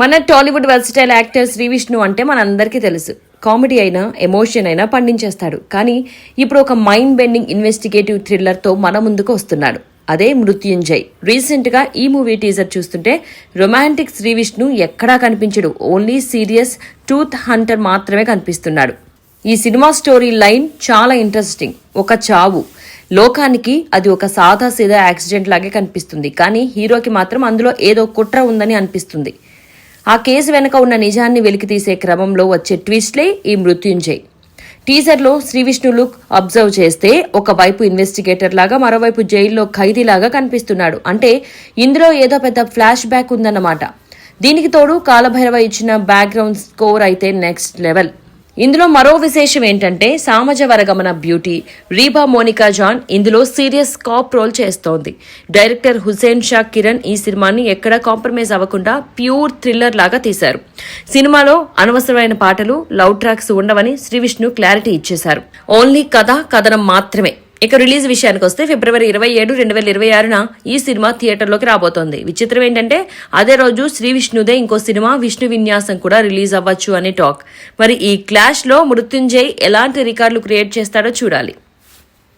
మన Tollywood versatile actor Shri Vishnu అంటే మనందరికీ తెలుసు. కామెడీ అయినా ఎమోషన్ అయినా పండించేస్తాడు. కానీ ఇప్పుడు ఒక మైండ్ బెండింగ్ ఇన్వెస్టిగేటివ్ థ్రిల్లర్ తో మన ముందుకు వస్తున్నాడు. అదే మృత్యుంజయ్. రీసెంట్ గా ఈ మూవీ టీజర్ చూస్తుంటే రొమాంటిక్ శ్రీ విష్ణు ఎక్కడా కనిపించడు. ఓన్లీ సీరియస్ ట్రూత్ హంటర్ మాత్రమే కనిపిస్తున్నాడు. ఈ సినిమా స్టోరీ లైన్ చాలా ఇంట్రెస్టింగ్. ఒక చావు, లోకానికి అది ఒక సాదా సీదా యాక్సిడెంట్ లాగే కనిపిస్తుంది. కానీ హీరోకి మాత్రం అందులో ఏదో కుట్ర ఉందని అనిపిస్తుంది. ఆ కేసు వెనక ఉన్న నిజాన్ని వెలికితీసే క్రమంలో వచ్చే ట్విస్ట్లే ఈ మృత్యుంజయ్. టీజర్లో శ్రీ విష్ణు లుక్ అబ్జర్వ్ చేస్తే ఒకవైపు ఇన్వెస్టిగేటర్ లాగా, మరోవైపు జైల్లో ఖైదీలాగా కనిపిస్తున్నాడు. అంటే ఇందులో ఏదో పెద్ద ఫ్లాష్ బ్యాక్ ఉందన్నమాట. దీనికి తోడు కాలభైరవ ఇచ్చిన బ్యాక్గ్రౌండ్ స్కోర్ అయితే నెక్స్ట్ లెవెల్. ఇందులో మరో విశేషం ఏంటంటే సామజ వరగమన బ్యూటీ రీబా మోనికా జాన్ ఇందులో సీరియస్ కాప్ రోల్ చేస్తోంది. డైరెక్టర్ హుసేన్ షా కిరణ్ ఈ సినిమాని ఎక్కడా కాంప్రమైజ్ అవ్వకుండా ప్యూర్ థ్రిల్లర్ లాగా తీశారు. సినిమాలో అనవసరమైన పాటలు, లవ్ ట్రాక్స్ ఉండవని శ్రీ విష్ణు క్లారిటీ ఇచ్చేశారు. ఓన్లీ కథనం మాత్రమే. ఇక రిలీజ్ విషయానికి వస్తే ఫిబ్రవరి 27, 2026న ఈ సినిమా థియేటర్లోకి రాబోతోంది. విచిత్రం ఏంటంటే అదే రోజు శ్రీ విష్ణుదే ఇంకో సినిమా విష్ణు విన్యాసం కూడా రిలీజ్ అవ్వచ్చు అనే టాక్. మరి ఈ క్లాష్ లో మృత్యుంజయ్ ఎలాంటి రికార్డులు క్రియేట్ చేస్తాడో చూడాలి.